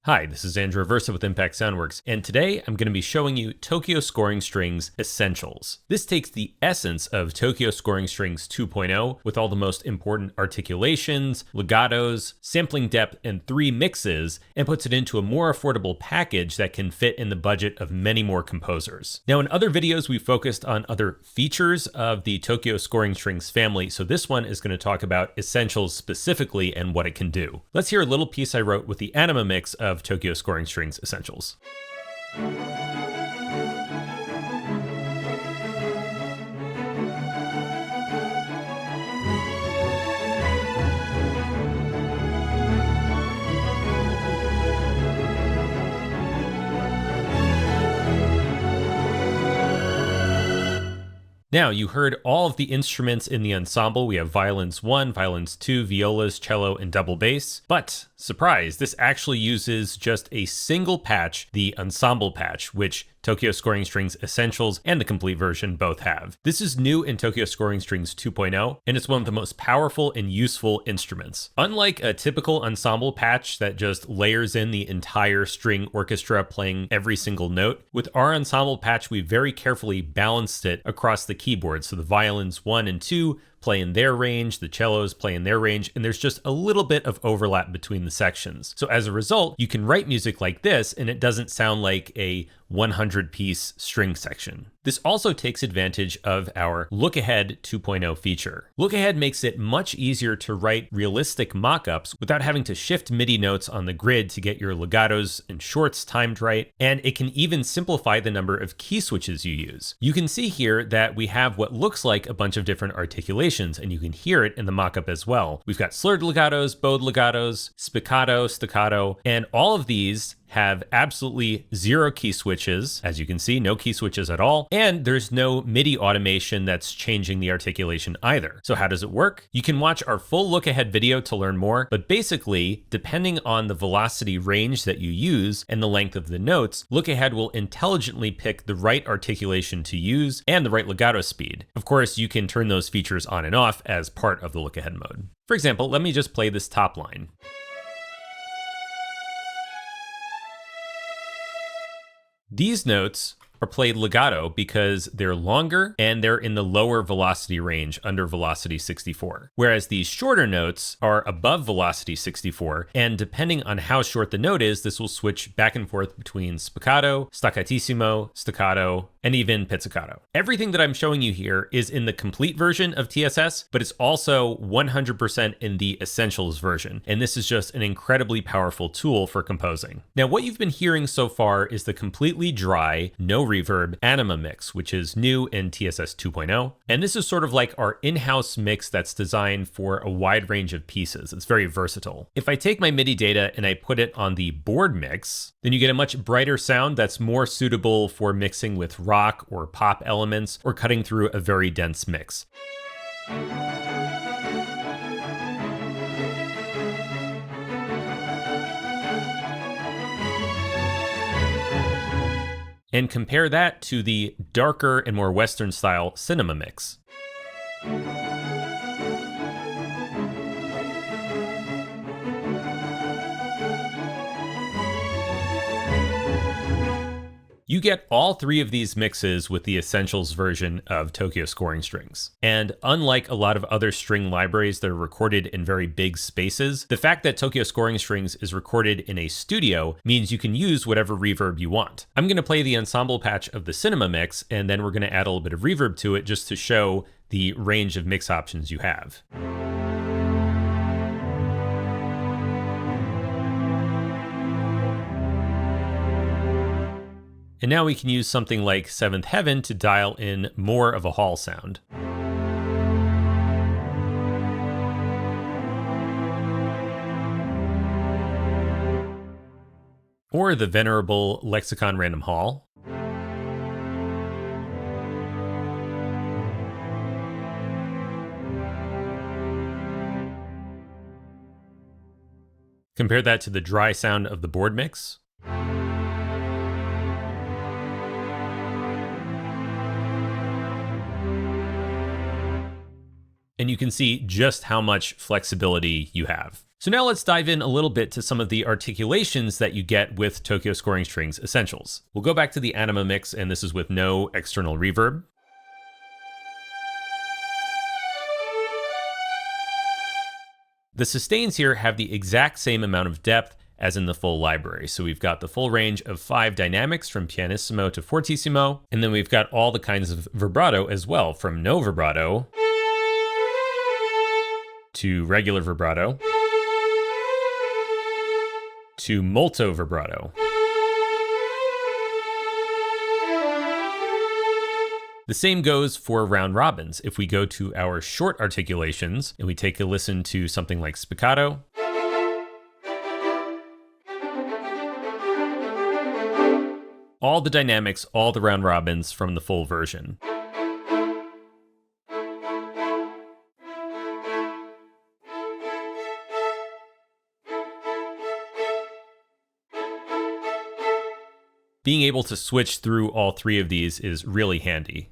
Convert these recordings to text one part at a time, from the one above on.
Hi, this is Andrew Aversa with Impact Soundworks, and today I'm going to be showing you Tokyo Scoring Strings Essentials. This takes the essence of Tokyo Scoring Strings 2.0 with all the most important articulations, legatos, sampling depth, and 3 mixes, and puts it into a more affordable package that can fit in the budget of many more composers. Now, in other videos, we focused on other features of the Tokyo Scoring Strings family, so this one is going to talk about Essentials specifically and what it can do. Let's hear a little piece I wrote with the Anima mix of Tokyo Scoring Strings Essentials. Now, you heard all of the instruments in the ensemble. We have violins 1, violins 2, violas, cello, and double bass. But, surprise, this actually uses just a single patch, the Ensemble Patch, which Tokyo Scoring Strings Essentials and the complete version both have. This is new in Tokyo Scoring Strings 2.0, and it's one of the most powerful and useful instruments. Unlike a typical ensemble patch that just layers in the entire string orchestra playing every single note, with our ensemble patch, we very carefully balanced it across the keyboard. So the violins 1 and 2 play in their range, the cellos play in their range, and there's just a little bit of overlap between the sections. So as a result, you can write music like this and it doesn't sound like a 100-piece string section. This also takes advantage of our Lookahead 2.0 feature. Lookahead makes it much easier to write realistic mockups without having to shift MIDI notes on the grid to get your legatos and shorts timed right, and it can even simplify the number of key switches you use. You can see here that we have what looks like a bunch of different articulations, and you can hear it in the mockup as well. We've got slurred legatos, bowed legatos, spiccato, staccato, and all of these have absolutely 0 key switches. As you can see, no key switches at all. And there's no MIDI automation that's changing the articulation either. So how does it work? You can watch our full look ahead video to learn more, but basically, depending on the velocity range that you use and the length of the notes, look ahead will intelligently pick the right articulation to use and the right legato speed. Of course, you can turn those features on and off as part of the look ahead mode. For example, let me just play this top line. These notes are played legato because they're longer and they're in the lower velocity range under velocity 64. Whereas these shorter notes are above velocity 64, and depending on how short the note is, this will switch back and forth between spiccato, staccatissimo, staccato, and even pizzicato. Everything that I'm showing you here is in the complete version of TSS, but it's also 100% in the Essentials version. And this is just an incredibly powerful tool for composing. Now, what you've been hearing so far is the completely dry, no reverb Anima mix, which is new in TSS 2.0. And this is sort of like our in-house mix that's designed for a wide range of pieces. It's very versatile. If I take my MIDI data and I put it on the board mix, then you get a much brighter sound that's more suitable for mixing with rock or pop elements or cutting through a very dense mix. And compare that to the darker and more Western style cinema mix. You get all 3 of these mixes with the Essentials version of Tokyo Scoring Strings. And unlike a lot of other string libraries that are recorded in very big spaces, the fact that Tokyo Scoring Strings is recorded in a studio means you can use whatever reverb you want. I'm going to play the ensemble patch of the cinema mix, and then we're going to add a little bit of reverb to it just to show the range of mix options you have. And now we can use something like Seventh Heaven to dial in more of a hall sound. Or the venerable Lexicon Random Hall. Compare that to the dry sound of the board mix. And you can see just how much flexibility you have. So now let's dive in a little bit to some of the articulations that you get with Tokyo Scoring Strings Essentials. We'll go back to the Anima mix, and this is with no external reverb. The sustains here have the exact same amount of depth as in the full library. So we've got the full range of 5 dynamics from pianissimo to fortissimo, and then we've got all the kinds of vibrato as well, from no vibrato to regular vibrato to molto vibrato. The same goes for round robins. If we go to our short articulations and we take a listen to something like spiccato, all the dynamics, all the round robins from the full version. Being able to switch through all 3 of these is really handy.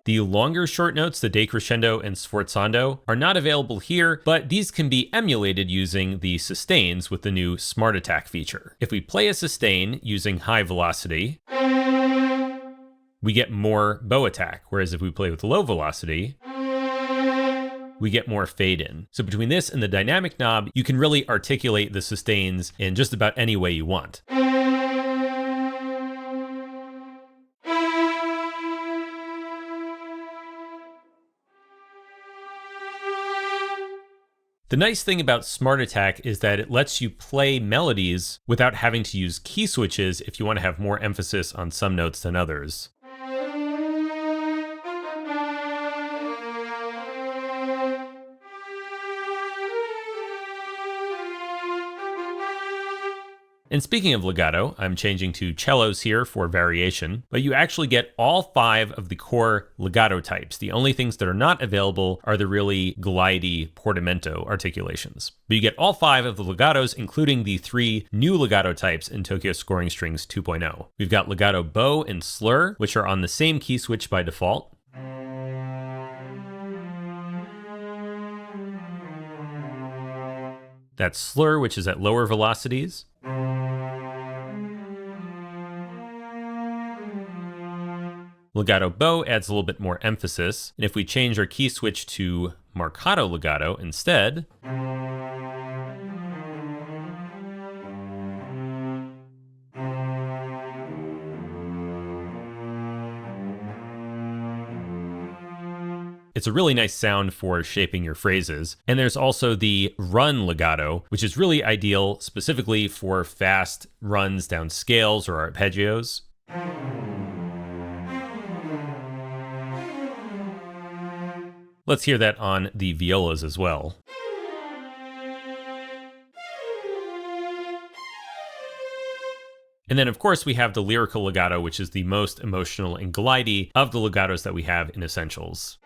The longer short notes, the decrescendo and sforzando, are not available here, but these can be emulated using the sustains with the new Smart Attack feature. If we play a sustain using high velocity, we get more bow attack, whereas if we play with low velocity, we get more fade in. So between this and the dynamic knob, you can really articulate the sustains in just about any way you want. The nice thing about Smart Attack is that it lets you play melodies without having to use key switches if you want to have more emphasis on some notes than others. And speaking of legato, I'm changing to cellos here for variation, but you actually get all 5 of the core legato types. The only things that are not available are the really glidey portamento articulations. But you get all 5 of the legatos, including the 3 new legato types in Tokyo Scoring Strings 2.0. We've got legato bow and slur, which are on the same key switch by default. That's slur, which is at lower velocities. Legato bow adds a little bit more emphasis, and if we change our key switch to marcato legato instead, it's a really nice sound for shaping your phrases. And there's also the run legato, which is really ideal specifically for fast runs down scales or arpeggios. Let's hear that on the violas as well. And then, of course, we have the lyrical legato, which is the most emotional and glidey of the legatos that we have in Essentials.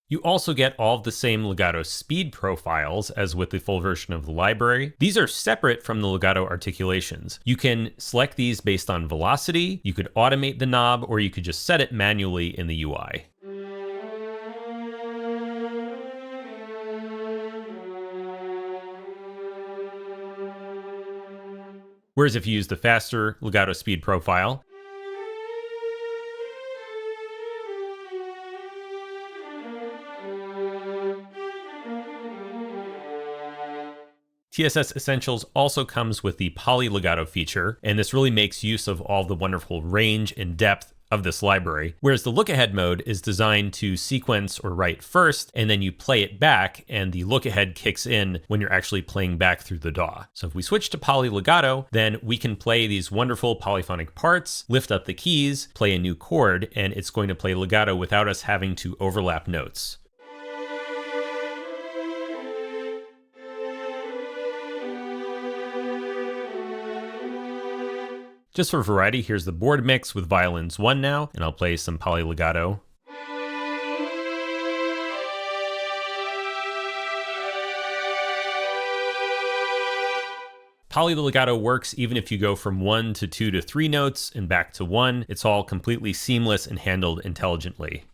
You also get all of the same legato speed profiles as with the full version of the library. These are separate from the legato articulations. You can select these based on velocity, you could automate the knob, or you could just set it manually in the UI. Whereas if you use the faster legato speed profile, TSS Essentials also comes with the poly legato feature, and this really makes use of all the wonderful range and depth of this library, whereas the Lookahead mode is designed to sequence or write first, and then you play it back, and the Lookahead kicks in when you're actually playing back through the DAW. So if we switch to poly legato, then we can play these wonderful polyphonic parts, lift up the keys, play a new chord, and it's going to play legato without us having to overlap notes. Just for variety, here's the board mix with violins 1 now, and I'll play some poly legato. Poly the Legato works even if you go from 1 to 2 to 3 notes and back to 1. It's all completely seamless and handled intelligently.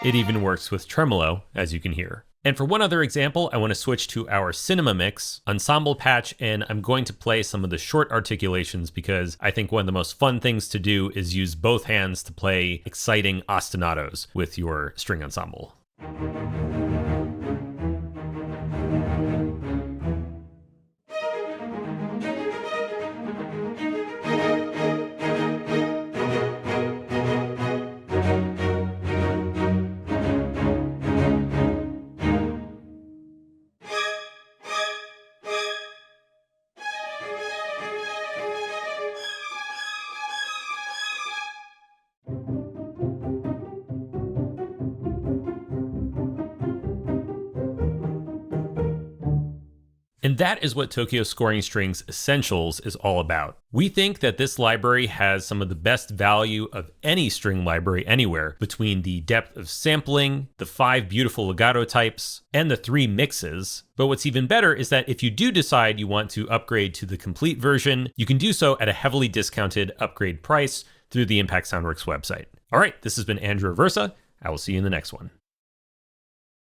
It even works with tremolo, as you can hear. And for one other example, I want to switch to our cinema mix, Ensemble Patch, and I'm going to play some of the short articulations because I think one of the most fun things to do is use both hands to play exciting ostinatos with your string ensemble. And that is what Tokyo Scoring Strings Essentials is all about. We think that this library has some of the best value of any string library anywhere between the depth of sampling, the 5 beautiful legato types, and the 3 mixes. But what's even better is that if you do decide you want to upgrade to the complete version, you can do so at a heavily discounted upgrade price through the Impact Soundworks website. All right, this has been Andrew Aversa. I will see you in the next one.